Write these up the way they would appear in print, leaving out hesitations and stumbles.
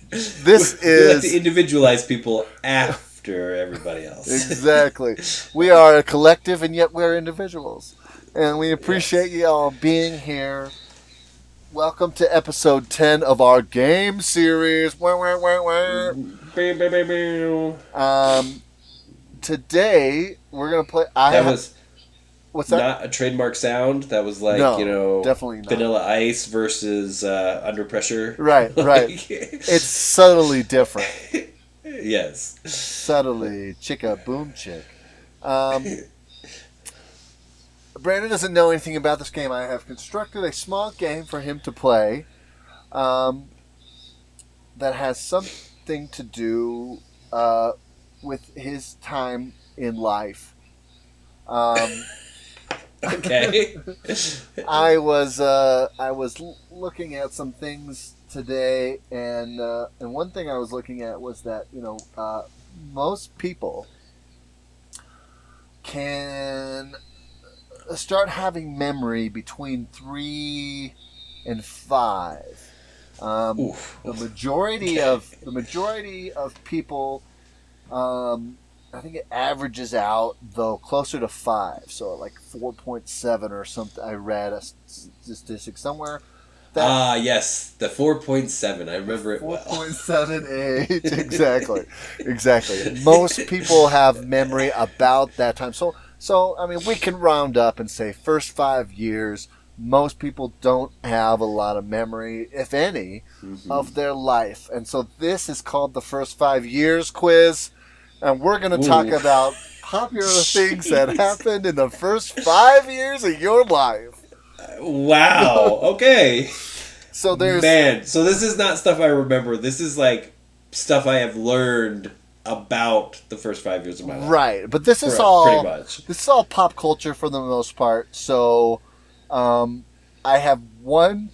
This We like is to individualize people after everybody else. exactly. We are a collective, and yet we're individuals, and we appreciate Yes. you all being here. Welcome to episode 10 of our game series. Wah, wah, wah, wah. Today we're gonna play. That was What's that? not a trademark sound. That was like, No, definitely not. Vanilla Ice versus Under Pressure. Right, right. Like, It's subtly different. yes. Subtly, chicka boom chick. Brandon doesn't know anything about this game. I have constructed a small game for him to play that has something to do with his time in life. Okay. I was looking at some things today, and one thing I was looking at was that most people can start having memory between 3 and 5. The majority of people, I think it averages out though closer to 5, so like 4.7 or something. I read a statistic somewhere. Yes, the 4.7. I remember it well. 4.78 exactly. Most people have memory about that time. So I mean, we can round up and say first 5 years. Most people don't have a lot of memory, if any, of their life, and so this is called the first 5 years quiz. And we're going to talk about popular things that happened in the first 5 years of your life. Wow. Okay. So so this is not stuff I remember. This is like stuff I have learned about the first 5 years of my life. Right, but this is pretty much. This is all pop culture for the most part. So, I have one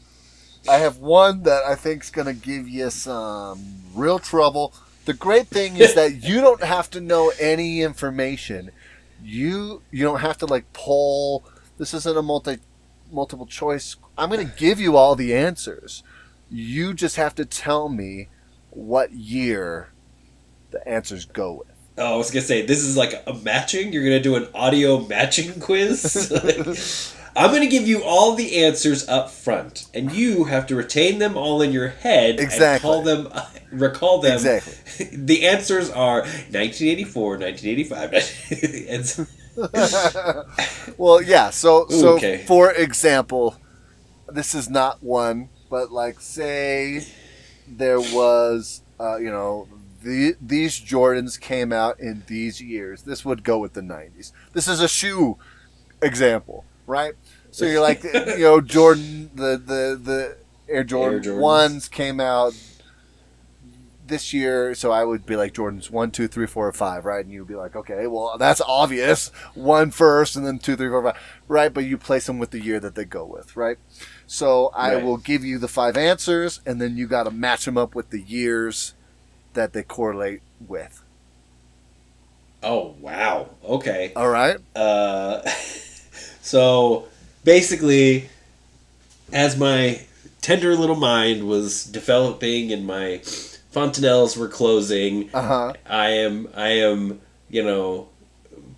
that I think is going to give you some real trouble. The great thing is that you don't have to know any information. You don't have to like poll. This isn't a multiple choice. I'm going to give you all the answers. You just have to tell me what year the answers go with. Oh, I was going to say, this is like a matching? You're going to do an audio matching quiz? I'm going to give you all the answers up front, and you have to retain them all in your head and recall them. Exactly. The answers are 1984, 1985. Well, yeah. So okay. For example, this is not one, but like say there was, these Jordans came out in these years. This would go with the 90s. This is a shoe example, right? So you're like, Jordan, the Air Jordan 1s came out this year, so I would be like Jordan's 1, 2, 3, 4, 5, right? And you'd be like, okay, well, that's obvious. 1 first, and then 2, 3, 4, 5, right? But you place them with the year that they go with, right? So I will give you the 5 answers, and then you got to match them up with the years that they correlate with. Oh, wow. Okay. All right. So basically, as my tender little mind was developing and my fontanelles were closing, I am,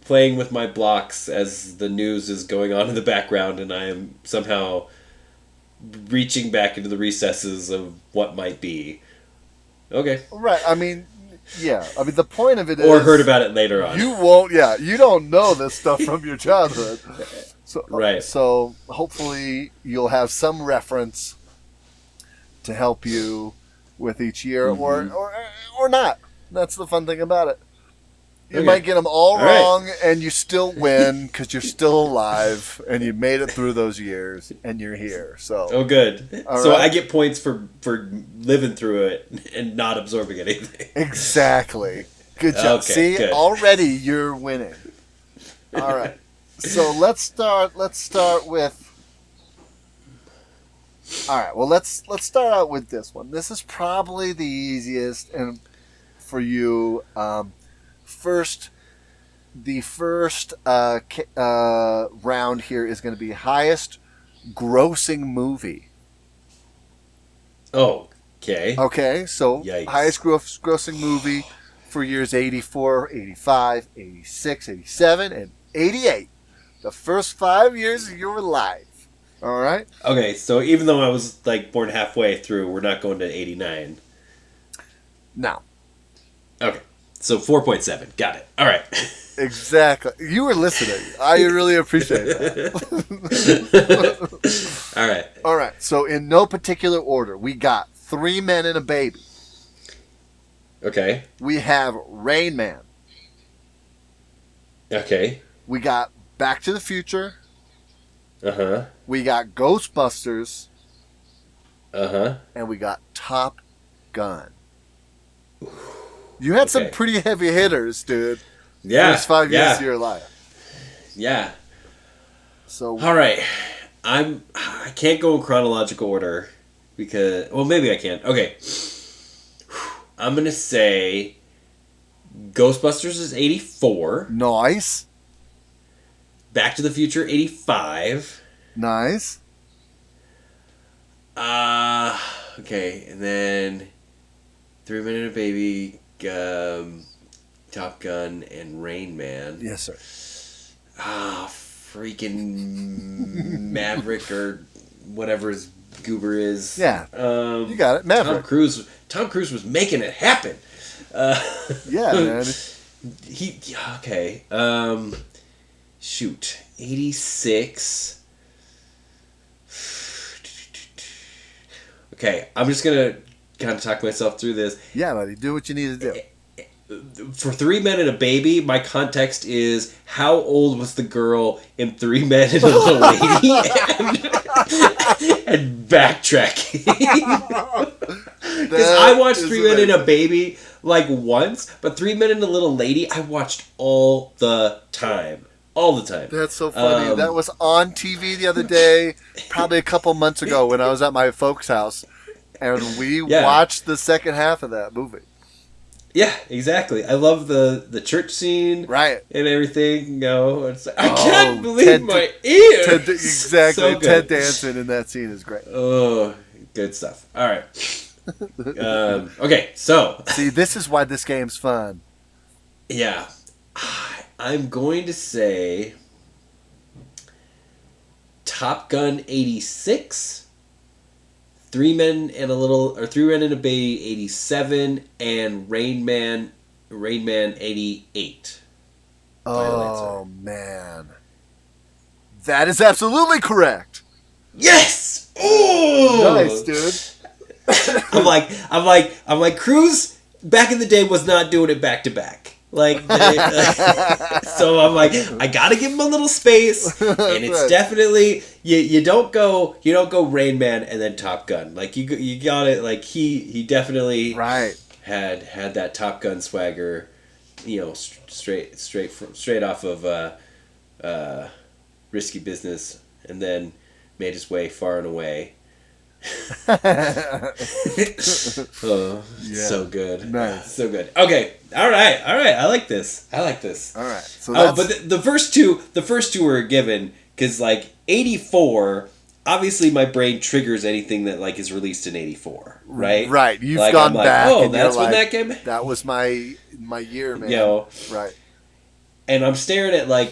playing with my blocks as the news is going on in the background, and I am somehow reaching back into the recesses of what might be. Okay. Right. I mean, yeah. I mean, the point of it is... Or heard about it later on. You won't, yeah. You don't know this stuff from your childhood. So, right. So hopefully you'll have some reference to help you with each year, or not. That's the fun thing about it. You might get them all wrong, and you still win because you're still alive, and you made it through those years, and you're here. So good. So I get points for living through it and not absorbing anything. Exactly. Good job. Okay, See, good. Already you're winning. All right. So let's start with. All right. Well, let's start out with this one. This is probably the easiest, and for you. The first round here is going to be highest grossing movie. Oh, Okay. Okay, so Yikes. highest grossing movie for years 84, 85, 86, 87, and 88. The first 5 years of your life. All right? Okay, so even though I was like born halfway through, we're not going to 89. Now. Okay. So 4.7. Got it. All right. Exactly. You were listening. I really appreciate that. All right. All right. So in no particular order, we got Three Men and a Baby. Okay. We have Rain Man. Okay. We got Back to the Future. Uh-huh. We got Ghostbusters. Uh-huh. And we got Top Gun. You had some pretty heavy hitters, dude. Yeah. First 5 years of your life. Yeah. So. All right. I can't go in chronological order because, well, maybe I can. Okay. I'm going to say Ghostbusters is 84. Nice. Back to the Future 85. Nice. Okay, and then 3 Men and a Baby, Top Gun, and Rain Man. Yes, sir. Freaking Maverick or whatever his goober is. Yeah, you got it, Maverick. Tom Cruise was making it happen. Yeah, man. Okay. Shoot, 86. Okay, I'm just gonna kind of talk myself through this. Yeah, buddy, do what you need to do. For 3 Men and a Baby, my context is how old was the girl in 3 Men and a Little Lady? and backtracking. Because I watched 3 Men and a Baby like once, but 3 Men and a Little Lady I watched all the time. All the time. That's so funny. That was on TV the other day, probably a couple months ago when I was at my folks' house, and we watched the second half of that movie. Yeah, exactly. I love the church scene, right, and everything. You know, I can't believe my ears. Exactly, so Ted Danson in that scene is great. Oh, good stuff. All right. Okay, so see, this is why this game's fun. Yeah, I'm going to say Top Gun 86. 3 Men and a Baby 87 and Rain Man 88. Oh man. That is absolutely correct. Yes! Ooh! Nice, dude. I'm like Cruise back in the day was not doing it back to back. So I'm like, I gotta give him a little space, and it's definitely you don't go Rain Man and then Top Gun. Like you got it. Like he definitely had that Top Gun swagger, straight off of Risky Business, and then made his way far and away. So good. Nice. So good. Okay. All right. I like this. All right. So but the first two were a given because like 84. Obviously, my brain triggers anything that like is released in 84. Right. Right. You've like, gone back. Oh, that's when that came. That was my year, man. Right. And I'm staring at my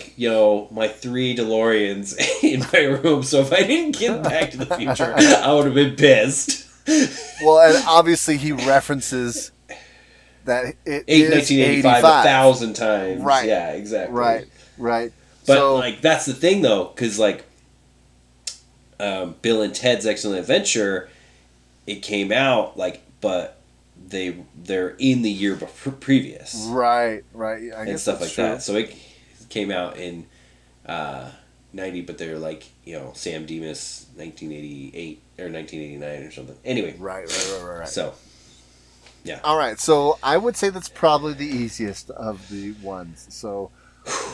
3 DeLoreans in my room. So if I didn't get Back to the Future, I would have been pissed. Well, and obviously he references that it is 1985 1,000 times. Right. Yeah, exactly. Right. But that's the thing though, because Bill and Ted's Excellent Adventure, it came out but they're in the year previous. Right. I guess stuff that's like true. that. So it came out in 90, but they're Sam Demas 1988 or 1989 or something. Anyway. Right. So, yeah. All right. So I would say that's probably the easiest of the ones. So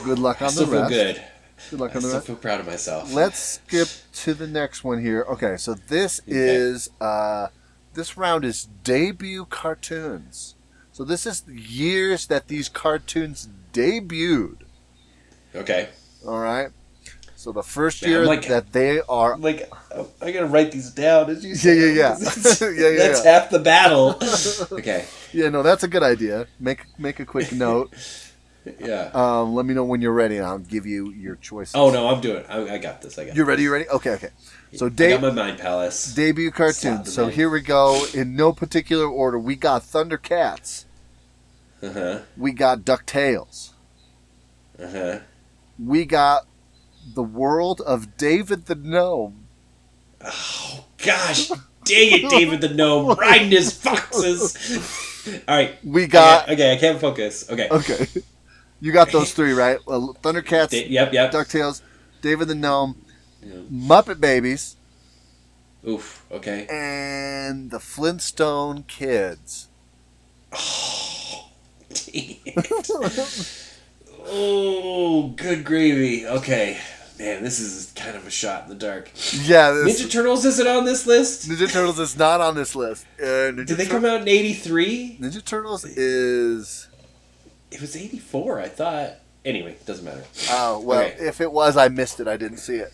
good luck on the rest. Feel good. Good luck on the rest. I still feel proud of myself. Let's skip to the next one here. Okay. So this is this round is debut cartoons. So this is the years that these cartoons debuted. Okay. All right. So the first Man, year like, that they are... like, I gotta write these down. As you Yeah, say yeah, them, yeah. 'cause Yeah. That's half the battle. Okay. Yeah, no, that's a good idea. Make a quick note. Yeah. Let me know when you're ready, and I'll give you your choices. Oh no, I'm doing. I got this. I got. You're ready? You ready? Okay. So I got my mind palace. debut cartoons. So here we go in no particular order. We got Thundercats. We got DuckTales. We got The World of David the Gnome. Oh gosh, dang it, David the Gnome riding his foxes. All right, we got. Okay, I can't focus. Okay. You got those three, right? Thundercats, Yep. DuckTales, David the Gnome, Muppet Babies. Oof, okay. And the Flintstone Kids. Oh, dang it. Oh, good gravy. Okay. Man, this is kind of a shot in the dark. Yeah. Ninja Turtles isn't on this list? Ninja Turtles is not on this list. Did they come out in 83? Ninja Turtles is... It was 84, I thought. Anyway, doesn't matter. Oh, well, okay. If it was, I missed it. I didn't see it.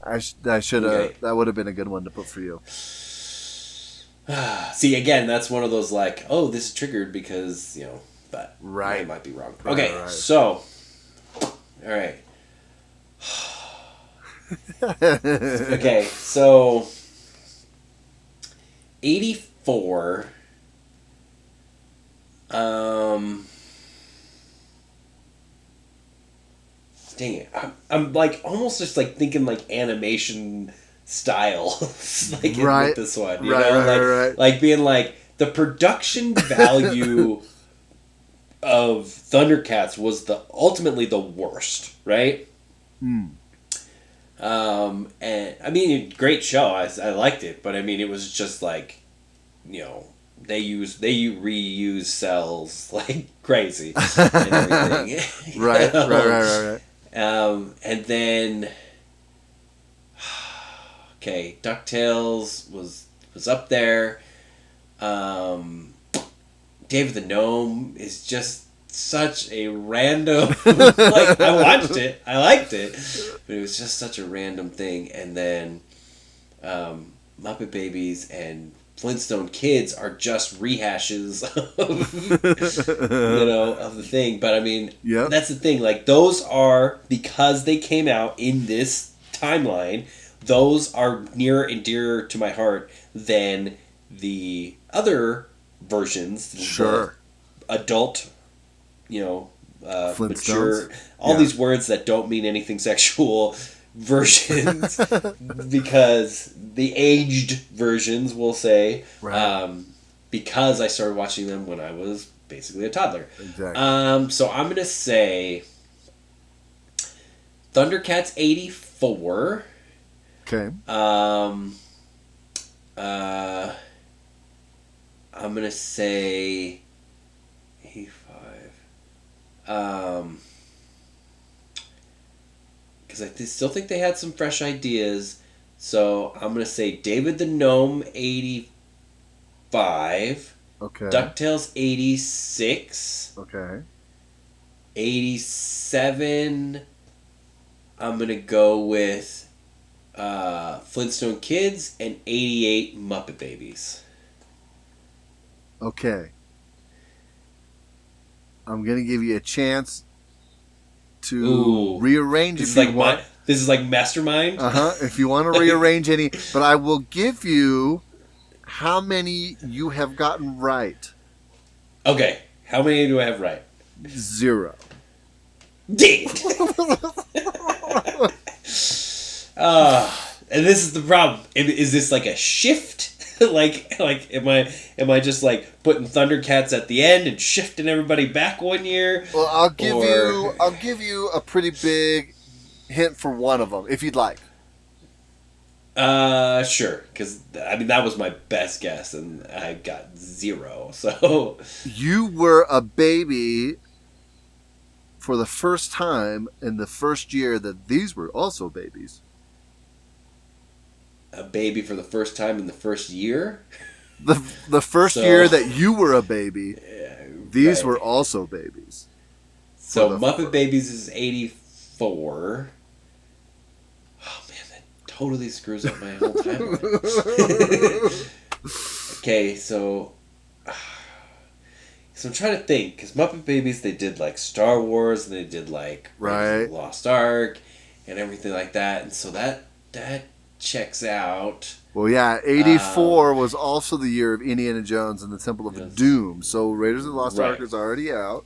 I should have... Okay. That would have been a good one to put for you. See, again, that's one of those like, oh, this is triggered because, but right. I might be wrong. Right, okay, so, all right. Okay, so 84. Dang it, I'm like almost just like thinking like animation style, like right. with this one, Right. Like being like the production value of Thundercats was ultimately the worst, right? And I mean, great show. I liked it, but I mean, it was just like, they reuse cells like crazy and everything. Right. And then, okay, DuckTales was up there. David the Gnome is just such a random like I watched it, I liked it, but it was just such a random thing. And then Muppet Babies and Flintstone Kids are just rehashes of the thing. But I mean, that's the thing, like those are, because they came out in this timeline, those are nearer and dearer to my heart than the other versions. Sure. Adult, mature, all these words that don't mean anything sexual versions, because the aged versions, we'll say, because I started watching them when I was basically a toddler. Exactly. So I'm going to say Thundercats 84. Okay. I'm going to say 85. Because I still think they had some fresh ideas. So I'm going to say David the Gnome 85. Okay. DuckTales 86. Okay. 87. I'm going to go with Flintstone Kids, and 88 Muppet Babies. Okay. I'm going to give you a chance to rearrange this if is you like want. This is like Mastermind? If you want to rearrange any. But I will give you how many you have gotten right. Okay. How many do I have right? 0. Dang it! And this is the problem. Is this like a shift? like am I just like putting Thundercats at the end and shifting everybody back one year? Well, I'll give you a pretty big hint for one of them if you'd like. Sure, because I mean that was my best guess and I got 0. So you were a baby for the first time in the first year that these were also babies. A baby for the first time in the first year? The first year that you were a baby, these were also babies. So Muppet Babies is 84. totally screws up my whole timeline. Okay, so I'm trying to think, because Muppet Babies, they did like Star Wars and they did like Raiders of the Lost Ark and everything like that, and so that checks out. Well, yeah, 84 was also the year of Indiana Jones and the Temple of Doom, so Raiders of the Lost Ark is already out.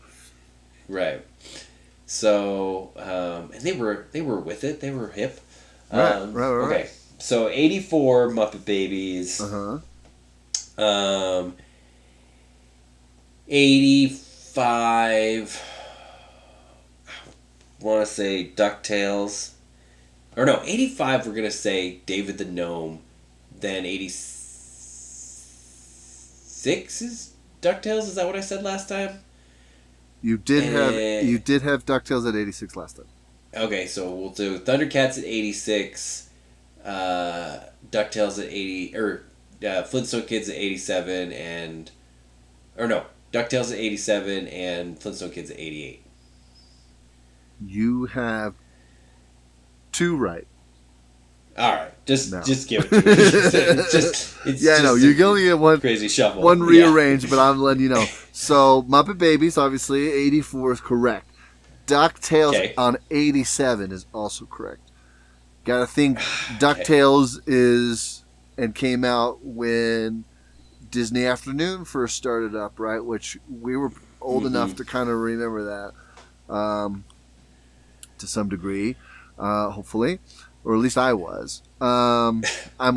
Right. So, and they were with it. They were hip. Right. Okay. So 84 Muppet Babies. 85. I want to say DuckTales. Or no, 85. We're gonna say David the Gnome. Then 86 is DuckTales. Is that what I said last time? You did have DuckTales at 86 last time. Okay, so we'll do Thundercats at 86, DuckTales at 80, or Flintstone Kids at 87, DuckTales at 87 and Flintstone Kids at 88. You have 2 right. All right, just give it to me. You can only get one crazy shuffle, one rearrange, but I'm letting you know. So Muppet Babies, obviously, 84 is correct. DuckTales on 87 is also correct. Gotta think DuckTales is and came out when Disney Afternoon first started up, right? Which we were old enough to kind of remember that to some degree, hopefully. Or at least I was. I'm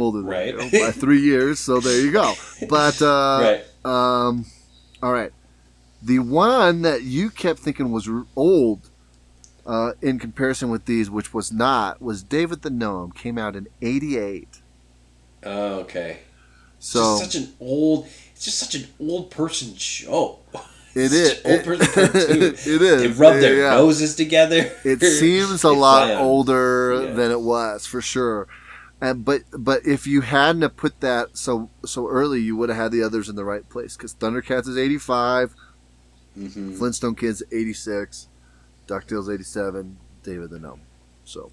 older than you by 3 years, so there you go. But, all right. The one that you kept thinking was old in comparison with these, which was not, was David the Gnome. Came out in 88. Oh, okay. So it's just such an old person show. It is. Old person cartoon. It is. They rub their noses together. It seems a lot older than it was, for sure. But if you hadn't have put that so early, you would have had the others in the right place. Because Thundercats is 85, Flintstone Kids 86, DuckTales 87, David the Gnome. So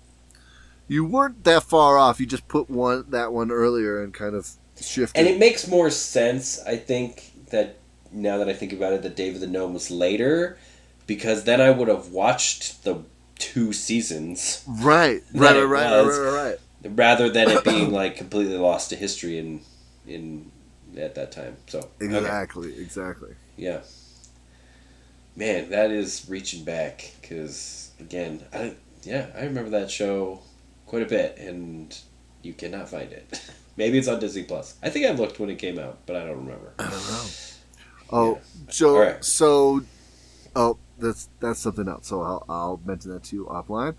you weren't that far off. You just put that one earlier and kind of shifted. And it makes more sense, I think, that now that I think about it, that David the Gnome was later, because then I would have watched the 2 seasons. Right. Rather than it being like completely lost to history in at that time. So exactly. Yeah. Man, that is reaching back, because again, I remember that show quite a bit, and you cannot find it. Maybe it's on Disney Plus. I think I looked when it came out, but I don't remember. I don't know. Oh, so that's something else. So I'll mention that to you offline.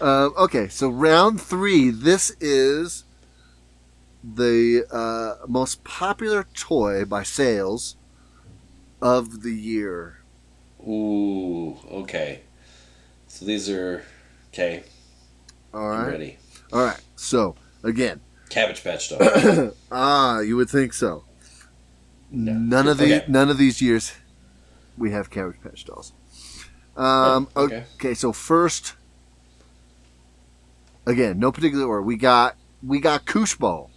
Okay. So round 3. This is the most popular toy by sales of the year. Ooh. Okay. So these are okay. All right. I'm ready. All right. So. Again, Cabbage Patch Dolls. You would think so. No. None of these years we have Cabbage Patch Dolls. Okay, so first, again, no particular order. We got Koosh Ball.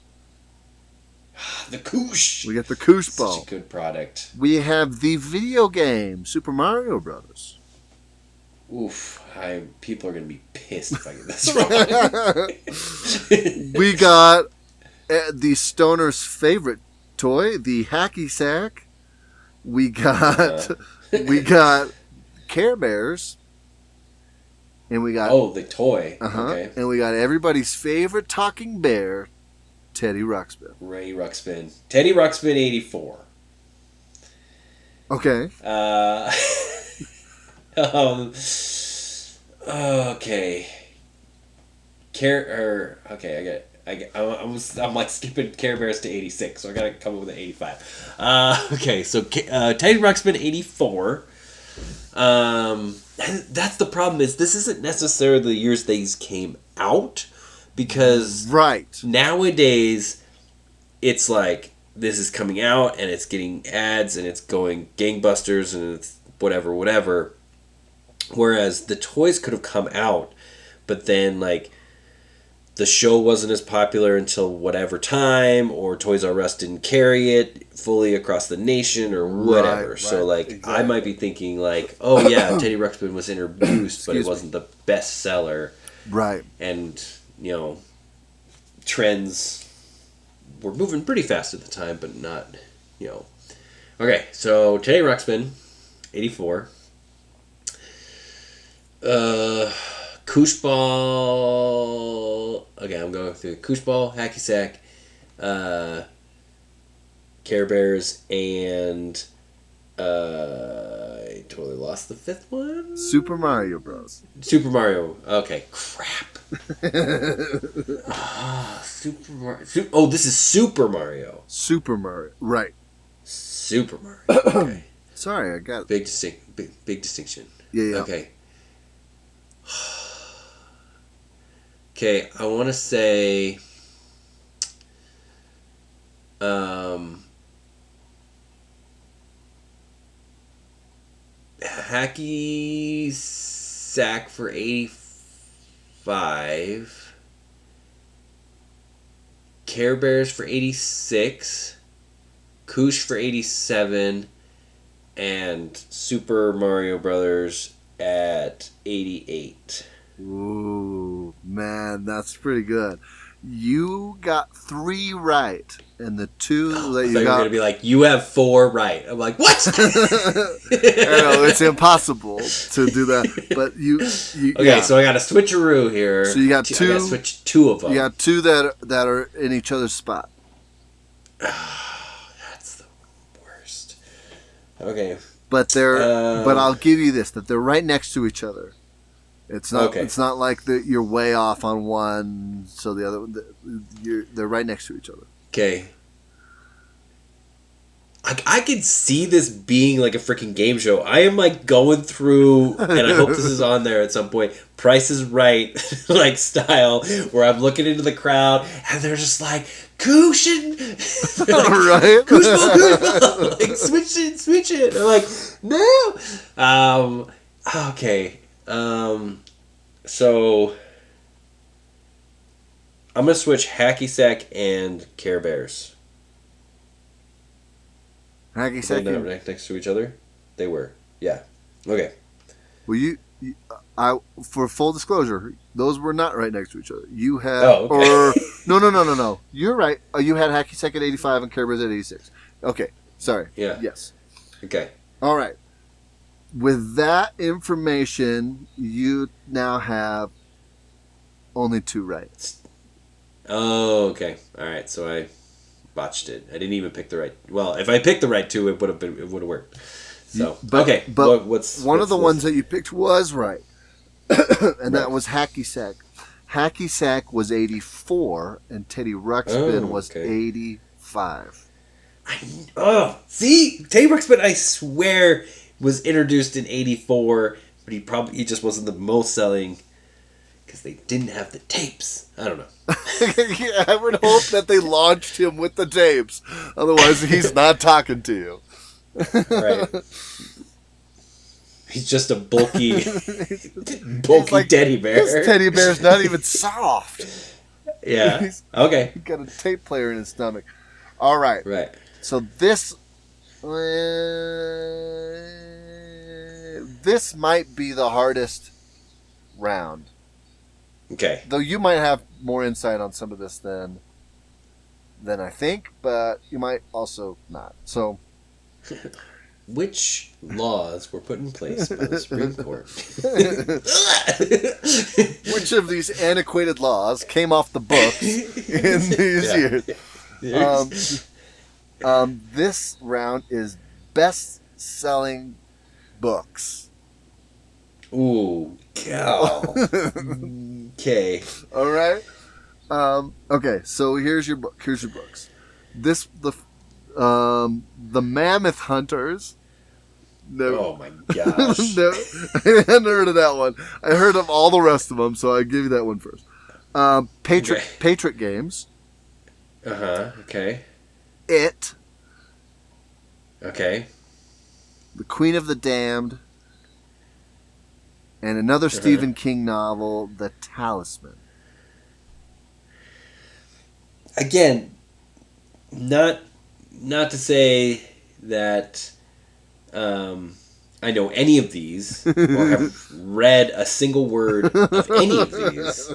The Koosh. We got the Koosh Ball. Such a good product. We have the video game Super Mario Brothers. Oof. People are going to be pissed if I get this wrong. We got the stoner's favorite toy, the Hacky Sack. We got Care Bears. And we got the toy. Okay. And we got everybody's favorite talking bear, Teddy Ruxpin. Teddy Ruxpin 84. Okay. Okay. I'm like skipping Care Bears to 86, so I gotta come up with an 85. Okay, so Teddy Ruxpin 84. That's the problem, is this isn't necessarily the years these came out, because nowadays it's like this is coming out and it's getting ads and it's going gangbusters and it's whatever. Whereas the toys could have come out, but then like the show wasn't as popular until whatever time, or Toys R Us didn't carry it fully across the nation, or whatever. Right, so like exactly. I might be thinking like, oh yeah, Teddy Ruxpin was introduced, but it wasn't the best seller. Right. And trends were moving pretty fast at the time, but not Okay, so Teddy Ruxpin, 84. Koosh Ball. Okay, I'm going through Koosh Ball, Hacky Sack, Care Bears, and I totally lost the fifth one. Super Mario Bros. Super Mario. Okay, crap. Super Mario. Oh, this is Super Mario. Super Mario. Right. Super Mario. Okay. Sorry, I got it. Big distinction. Yeah. Okay. Okay, I want to say Hacky Sack for 85, Care Bears for 86, Koosh for 87, and Super Mario Brothers at 88. Ooh, man, that's pretty good. You got 3 right, and the 2 that you got... You're going to be like, you have 4 right. I'm like, what? I know, it's impossible to do that, but you okay, yeah. So I got a switcheroo here. So you got 2... I got to switch 2 of them. You got 2 that are in each other's spot. That's the worst. Okay. But but I'll give you this, that they're right next to each other. It's not. Okay. It's not like you're way off on one, so the other. They're right next to each other. Okay. I could see this being like a freaking game show. I am like going through, and I hope this is on there at some point, Price is Right, like style, where I'm looking into the crowd, and they're just like, Cushion! Like, right? Kushbo! Like, switch it! They're like, no! Okay. So I'm gonna switch Hacky Sack and Care Bears. Hacky Sack. Were they not next to each other? They were. Yeah. Okay. Well, for full disclosure, those were not right next to each other. You had okay. No. You're right. You had Hacky Sack at 85 and Care Bears at 86. Okay. Sorry. Yeah. Yes. Okay. All right. With that information, you now have only 2 right. Oh, okay. All right. So I botched it. I didn't even pick the right. Well, if I picked the right 2, it would have worked. So okay. But what's of the this? ones that you picked was right, and that was Hacky Sack. Hacky Sack was 84, and Teddy Ruxpin was 85. See, Teddy Ruxpin, I swear, was introduced in 84, but he just wasn't the most selling because they didn't have the tapes. I don't know. Yeah, I would hope that they launched him with the tapes. Otherwise, he's not talking to you. Right. He's just a bulky like, teddy bear. This teddy bear's not even soft. Yeah. Okay. He's got a tape player in his stomach. All right. Right. So this might be the hardest round. Okay. Though you might have more insight on some of this than I think, but you might also not. So, which laws were put in place by the Supreme Court? Which of these antiquated laws came off the books in these years? This round is best-selling books. Ooh, cow. Okay. All right. Okay. So here's your book. Here's your books. The Mammoth Hunters. No. Oh my gosh. No, I hadn't heard of that one. I heard of all the rest of them, so I give you that one first. Patriot Games. Okay. It. Okay. The Queen of the Damned. and another Stephen King novel, The Talisman. Again, not to say that I know any of these or have read a single word of any of these.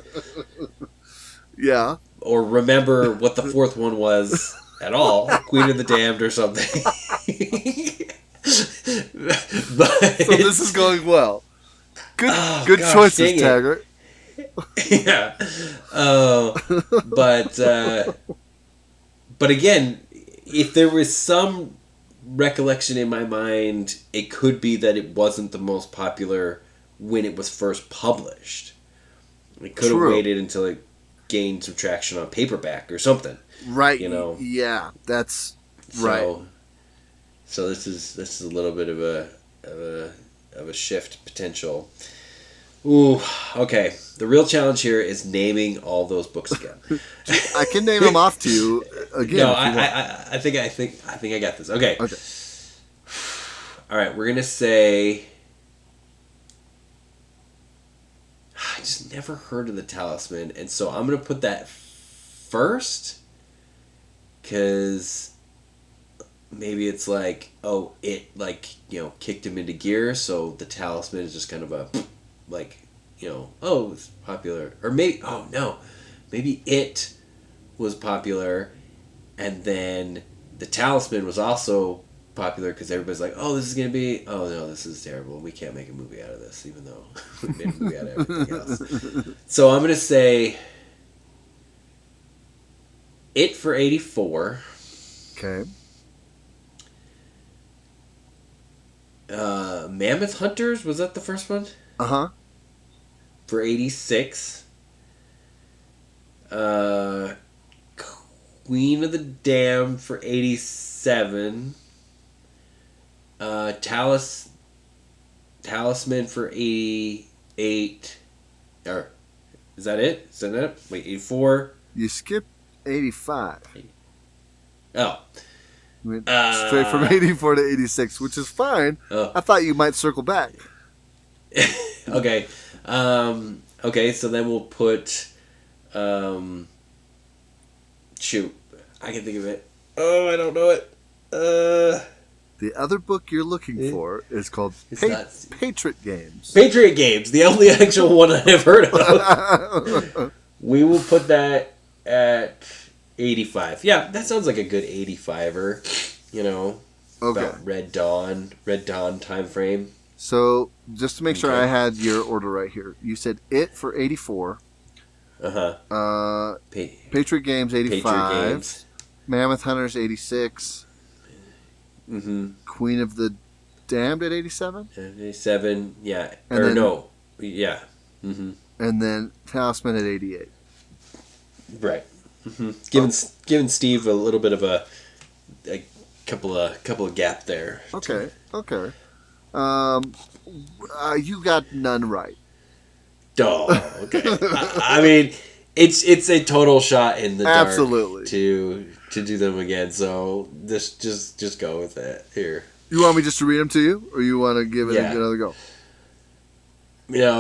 Yeah. Or remember what the fourth one was at all. Queen of the Damned or something. But so this is going well. Good choices, Taggart. Yeah. But again, if there was some recollection in my mind, it could be that it wasn't the most popular when it was first published. It could have waited until it gained some traction on paperback or something. Right. Yeah, that's right. So this is a little bit of a shift potential. Ooh, okay. The real challenge here is naming all those books again. I can name them off to you again. No, I think I got this. Okay. Okay. All right, we're gonna say. I just never heard of The Talisman, and so I'm gonna put that first, because maybe it's like, oh, it kicked him into gear, so The Talisman is just kind of a oh, it's popular. Or maybe, oh no, maybe it was popular, and then The Talisman was also popular because everybody's like, oh, this is going to be, oh no, this is terrible. We can't make a movie out of this, even though we made a movie out of everything else. So I'm going to say It for 84. Okay. Mammoth Hunters, was that the first one? Uh-huh. For 86. Queen of the Damned for 87. Talisman for 88. Or, is that it? Is that it? Wait, 84? You skipped 85. Oh. Went straight from 84 to 86, which is fine. Oh. I thought you might circle back. Okay. Okay, so then we'll put... shoot. I can think of it. Oh, I don't know it. The other book you're looking for is called Patriot Games. Patriot Games, the only actual one I've heard of. We will put that at 85. Yeah, that sounds like a good 85er, Okay. About Red Dawn time frame. So, just to make sure I had your order right here, you said It for 84. Uh-huh. Patriot Games 85. Patriot Games. Mammoth Hunters 86. Mm-hmm. Queen of the Damned at 87? 87, yeah. Yeah. Mm-hmm. And then Talisman at 88. Right. Mm-hmm. Giving Steve a little bit of a couple of gap there. Okay. You got none right. Oh, okay. I mean, it's a total shot in the dark. Absolutely. To do them again. So just go with it here. You want me just to read them to you, or you want to give it another go?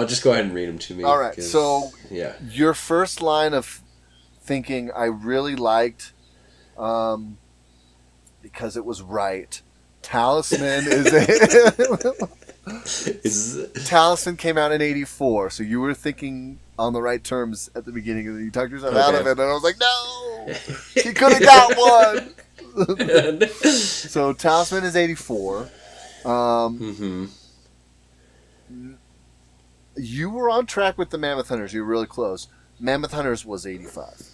Just go ahead and read them to me. All right. So your first line of thinking I really liked, because it was right. Talisman Talisman came out in 84, so you were thinking on the right terms at the beginning, and then you talked yourself out of it, and I was like, no, he could have got one. So Talisman is 84. You were on track with the Mammoth Hunters. You were really close. Mammoth Hunters was 85.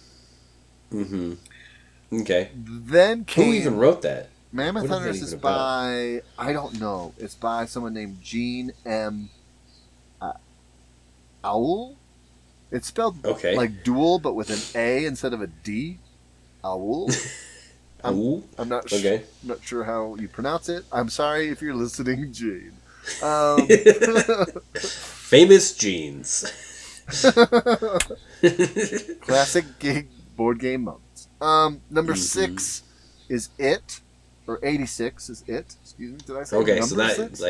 Okay. Then came... Who even wrote that? Mammoth Hunters is by... I don't know. It's by someone named Gene M. Owl? It's spelled like dual, but with an A instead of a D. Owl. I'm not not sure how you pronounce it. I'm sorry if you're listening, Gene. Famous Genes. Classic board game moments. Number 6 is It, or 86 is It. Excuse me, did I say okay? number So that 6?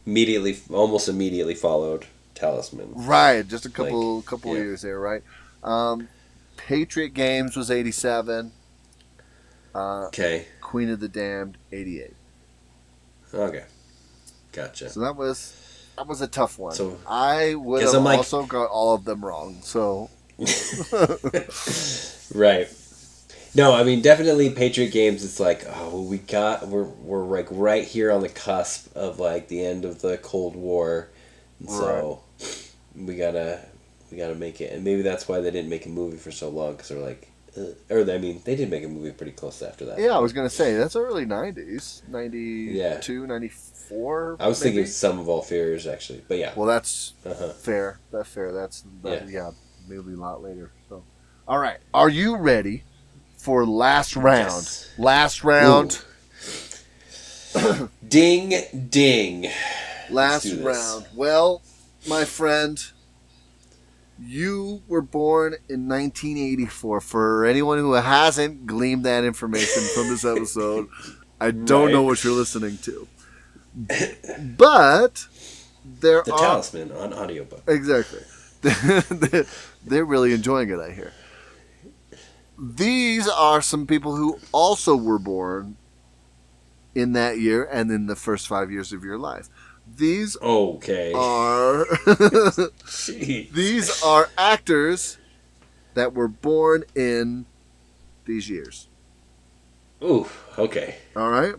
almost immediately followed Talisman. Right, just a couple Yeah. years there, right? Patriot Games was 87. Okay. Queen of the Damned 88. Okay. Gotcha. So that was a tough one. So I would have also got all of them wrong. So right. No, I mean definitely Patriot Games. It's like we're like right here on the cusp of like the end of the Cold War, and so we gotta make it. And maybe that's why they didn't make a movie for so long because they're like, they did make a movie pretty close after that. Yeah, I was gonna say that's early 90s, 92, 94. I was thinking Sum of All Fears actually, but yeah. Well, that's fair. That's fair. Maybe a lot later. So, all right, are you ready for last round? Yes. Last round. Ding ding. Last round. Well, my friend, you were born in 1984. For anyone who hasn't gleaned that information from this episode, I don't know what you're listening to. But the Talisman on audiobook. Exactly. They're really enjoying it, I hear. These are some people who also were born in that year and in the first 5 years of your life. These are these are actors that were born in these years. Ooh, okay. All right.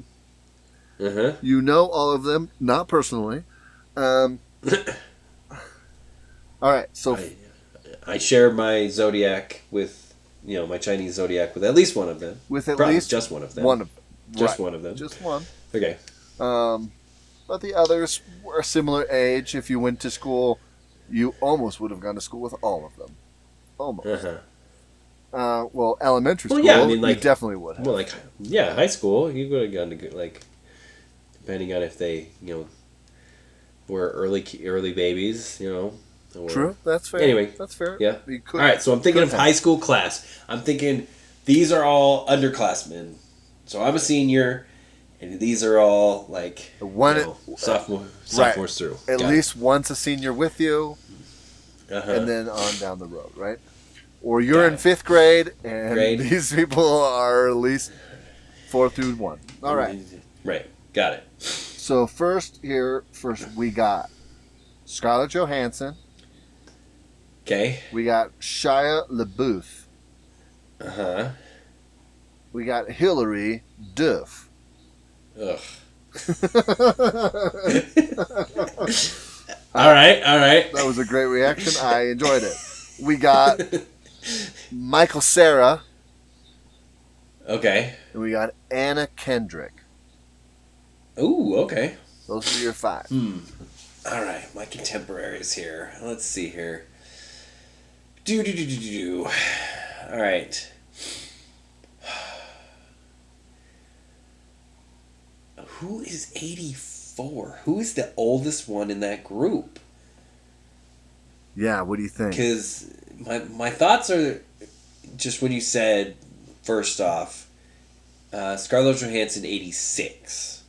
Uh-huh. You know all of them, not personally. All right. So I share my zodiac with my Chinese zodiac with at least one of them. With at Probably least just one of them. One of them. Just one of them. Just one. Okay. But the others were a similar age. If you went to school, you almost would have gone to school with all of them. Almost. Uh-huh. Well, elementary school, you definitely would have. Well, high school, you would have gone to, depending on if they, were early babies, Or, True, that's fair. Anyway. That's fair. Yeah. All right, so I'm thinking of high school class. I'm thinking these are all underclassmen. So I'm a senior, and these are all, sophomores through. At least one's a senior with you, and then on down the road, right? Or you're in 5th grade, and these people are at least 4 through 1. All right. Right. Got it. So first we got Scarlett Johansson. Okay. We got Shia LaBeouf. Uh-huh. We got Hilary Duff. Ugh. All right. That was a great reaction. I enjoyed it. We got Michael Cera. Okay. And we got Anna Kendrick. Ooh, okay. Those are your 5. All right, my contemporaries here. Let's see here. All right. Who is 84? Who is the oldest one in that group? Yeah, what do you think? Because my thoughts are just when you said, first off, Scarlett Johansson 86.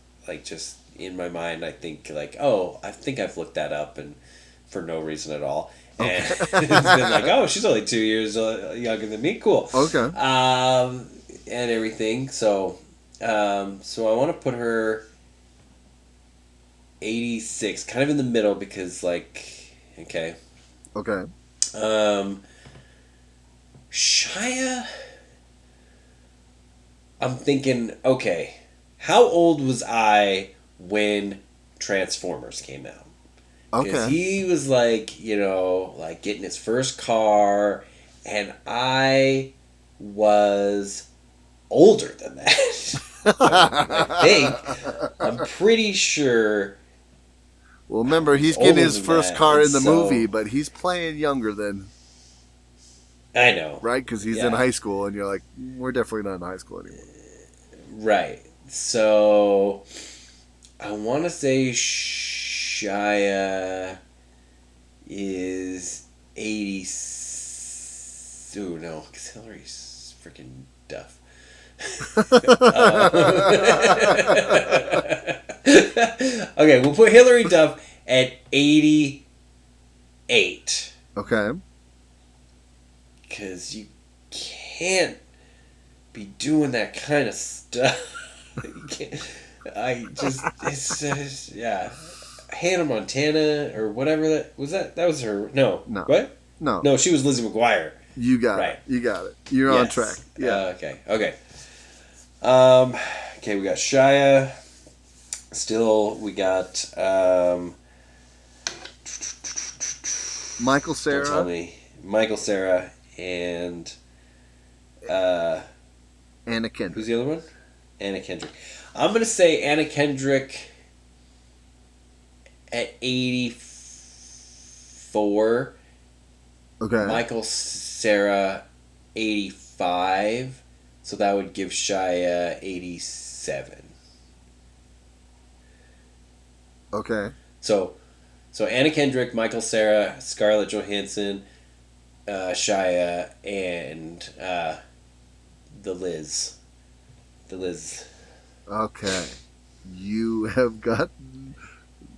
Just in my mind, I think I think I've looked that up and for no reason at all. And it's been she's only 2 years younger than me. Cool. Okay. And everything. So I want to put her 86, kind of in the middle because okay. Okay. Shia. I'm thinking, okay, how old was I when Transformers came out? Because he was getting his first car, and I was older than that. I'm pretty sure. Well, remember, he's getting his first car in the movie, but he's playing younger than. I know. Right? Because he's in high school, and you're like, we're definitely not in high school anymore. Right. So, I want to say Shia is 80. Oh, no, because Hillary's freaking Duff. Okay, we'll put Hillary Duff at 88. Okay. Because you can't be doing that kind of stuff. You can't, yeah. Hannah Montana or whatever that was. That was her. No. What? No. No, she was Lizzie McGuire. You got right. it. You got it. You're on track. Yeah. Okay. Okay, we got Shia. Still, we got Michael Cera. Don't tell me. Michael Cera and Anna Kendrick. Who's the other one? Anna Kendrick. I'm gonna say Anna Kendrick at 84. Okay. Michael Cera 85. So that would give Shia 87. Okay. So Anna Kendrick, Michael Cera, Scarlett Johansson, Shia, and the Liz. Okay. You have got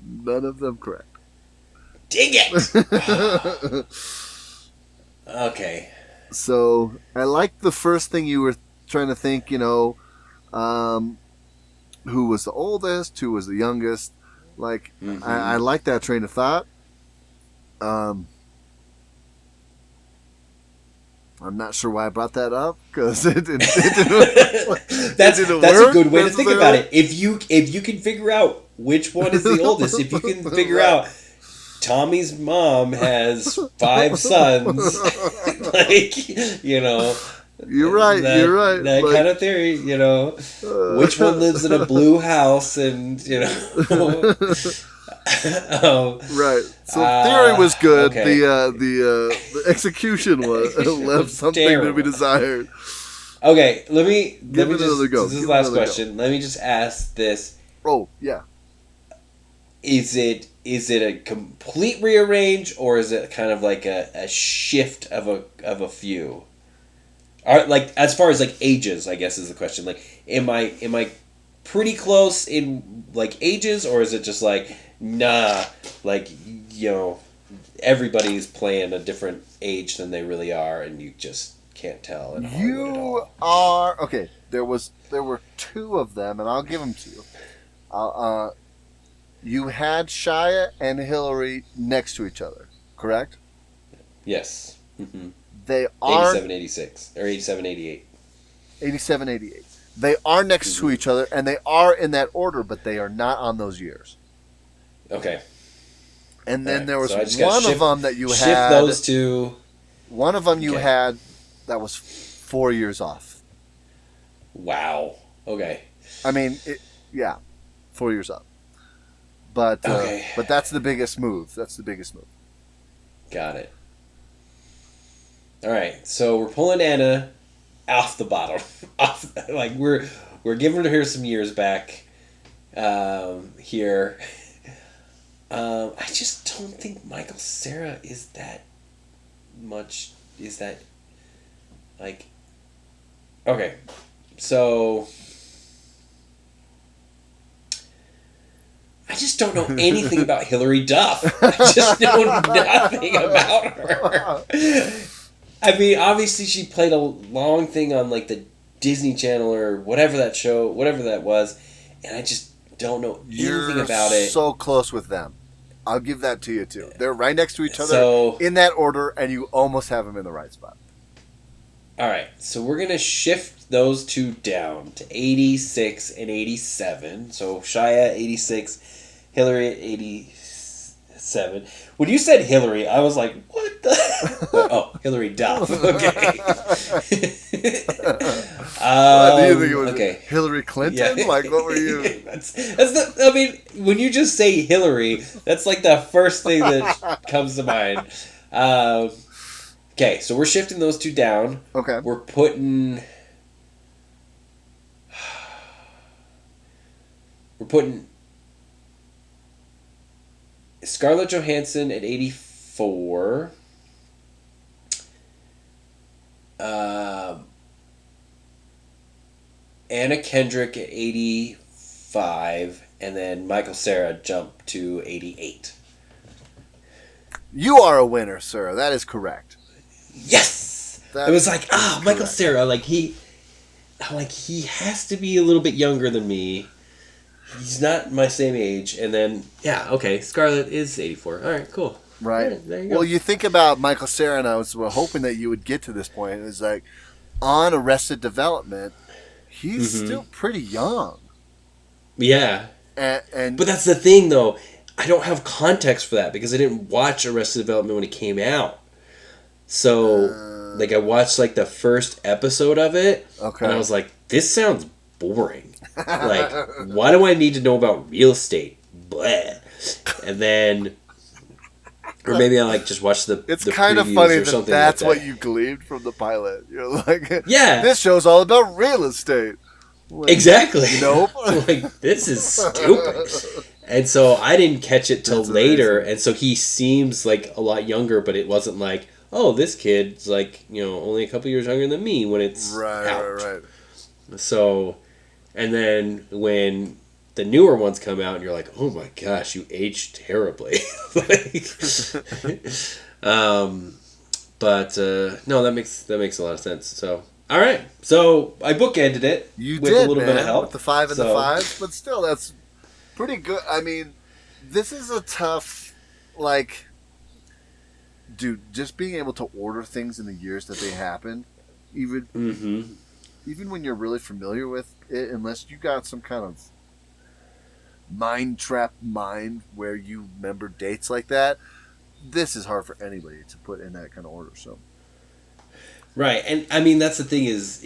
none of them correct. Dang it! Okay. So I like the first thing you were trying to think. Who was the oldest? Who was the youngest? Like I like that train of thought. I'm not sure why I brought that up because it didn't that's a good way to think about it. If you can figure out which one is the oldest, if you can figure out Tommy's mom has 5 sons, You're right. That kind of theory, which one lives in a blue house, and right. So theory was good. Okay. The execution left something terrible. to be desired. Okay, let me Give it another go. This is the last question. Let me just ask this: Oh yeah. Is it a complete rearrange, or is it kind of like a shift of a few? Like as far as like ages, I guess is the question. Like, am I pretty close in like ages, or is it just like nah, like everybody's playing a different age than they really are, and you just can't tell. You are okay. There were 2 of them, and I'll give them to you. You had Shia and Hillary next to each other, correct? Yes. Mm-hmm. They are 87, 86 or 87, 88. 87, 88. They are next to each other, and they are in that order, but they are not on those years. Okay. And then there was one of them that you had. Shift those 2. One of them you had that was 4 years off. Wow. Okay. I mean, 4 years off. But but that's the biggest move. Got it. All right. So we're pulling Anna off the bottom. We're giving her some years back. Here. I just don't think Michael Cera is that much. Is that like? Okay, so I just don't know anything about Hillary Duff. I just know nothing about her. I mean, obviously she played a long thing on like the Disney Channel or whatever that show, whatever that was, and I just don't know anything about it. You're so close with them. I'll give that to you too. They're right next to each other in that order, and you almost have them in the right spot. All right, so we're going to shift those 2 down to 86 and 87. So Shia 86, Hillary at 87. When you said Hillary, I was like, what the? Oh, Hillary Duff. Okay. What do you think it was? Okay. Hillary Clinton? Like, what were you? I mean, when you just say Hillary, that's like the first thing that comes to mind. Okay, so we're shifting those 2 down. Okay. We're putting Scarlett Johansson at 84. Anna Kendrick at 85. and then Michael Cera jumped to 88. You are a winner, sir. That is correct. Yes! That it was like, Michael correct. Cera, he has to be a little bit younger than me. He's not my same age. And then, okay, Scarlett is 84. All right, cool. Right. Yeah, there you go. Well, you think about Michael Cera, and I was hoping that you would get to this point. It was like, on Arrested Development, he's still pretty young. Yeah. And but that's the thing, though. I don't have context for that because I didn't watch Arrested Development when it came out. So, I watched, the first episode of it. Okay. And I was like, this sounds boring. Why do I need to know about real estate? Bleh. And then... Or maybe I just watch the. It's the kind of previews funny or that something that's like that. what you gleaned from the pilot. You're like, yeah, this show's all about real estate. Exactly. Nope. This is stupid. And so I didn't catch it till later, and so he seems a lot younger, but it wasn't this kid's only a couple years younger than me when it's out. Right. So, and then when the newer ones come out and you're like, oh my gosh, you aged terribly. But no, that makes a lot of sense. So, all right. So I bookended it with a little bit of help. With the 5 and the 5s, but still, that's pretty good. I mean, this is a tough, dude, just being able to order things in the years that they happened, even when you're really familiar with it, unless you got some kind of mind-trapped mind where you remember dates like that, this is hard for anybody to put in that kind of order. So, right, and I mean that's the thing is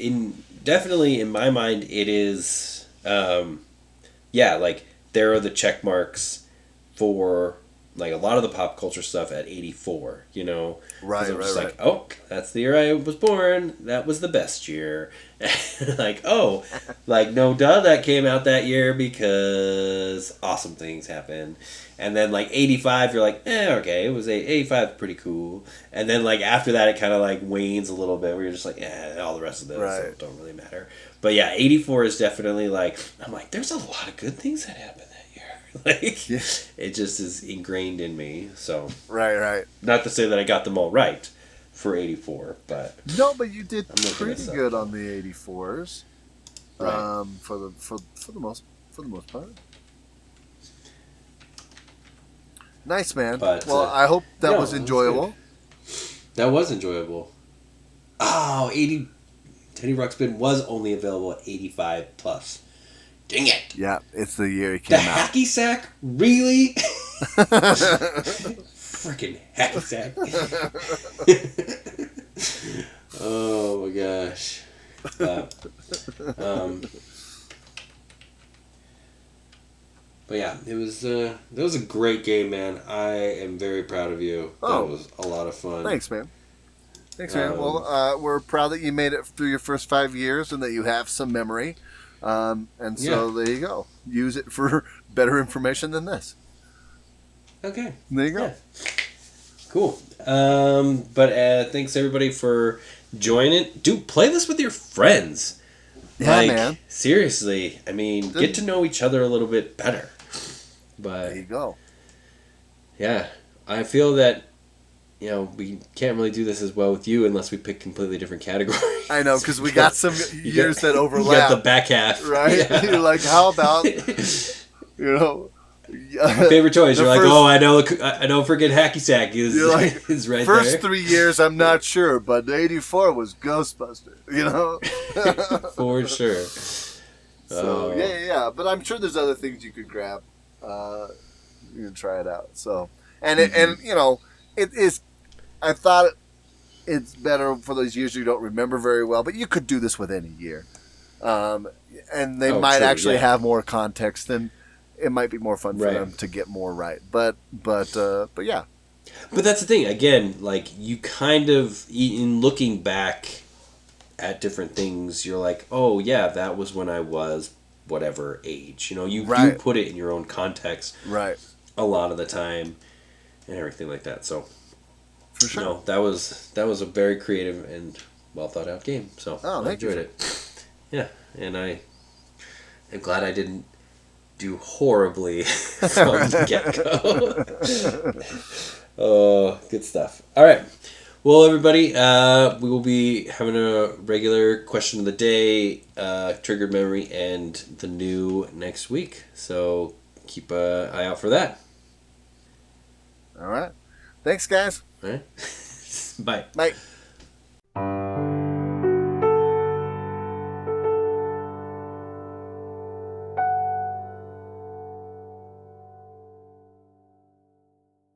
definitely in my mind it is, there are the check marks for a lot of the pop culture stuff at 84. Right. Oh, that's the year I was born. That was the best year. No duh, that came out that year because awesome things happened. And then 85, you're okay, it was 85, pretty cool. And then after that, it kind of wanes a little bit where you're just all the rest of those don't really matter. But yeah, 84 is definitely I'm there's a lot of good things that happened that year. It just is ingrained in me. So right. Not to say that I got them all right for 84, but no, but you did pretty good on the 84s. Right. For the most part. Nice, man. But, I hope that was enjoyable. That was enjoyable. Oh, Teddy Ruxpin was only available at 85 plus. Dang it! Yeah, it's the year it came out. The hacky sack? Really? Freaking hacky sack. Oh my gosh. But yeah, that was a great game, man. I am very proud of you. That was a lot of fun. Thanks, man. Well, we're proud that you made it through your first 5 years and that you have some memory. And so there you go. Use it for better information than this. Okay. There you go. Yeah. Cool. But thanks everybody for joining. Dude, play this with your friends. Yeah, man. Seriously. I mean, get to know each other a little bit better. But there you go. Yeah. I feel that we can't really do this as well with you unless we pick completely different categories. I know, because we got some years that overlap. You got the back half. Right? Yeah. You're how about, favorite toys. You're I know freaking hacky sack is, is right first there. 3 years, I'm not sure, but 84 was Ghostbusters, For sure. So, yeah. But I'm sure there's other things you could grab. You can try it out. So, and it is, I thought it's better for those years you don't remember very well, but you could do this with any year. And they might actually have more context, and it might be more fun for them to get more right. But yeah. But that's the thing. Again, you kind of, in looking back at different things, you're oh yeah, that was when I was whatever age. You put it in your own context. Right. A lot of the time, and everything like that. So. For sure. That was a very creative and well thought out game. So I enjoyed it. Yeah, and I'm glad I didn't do horribly from the get-go. Oh, good stuff. All right. Well, everybody, we will be having a regular question of the day, triggered memory, and the new next week. So keep an eye out for that. All right. Thanks, guys. All right. Bye. Bye.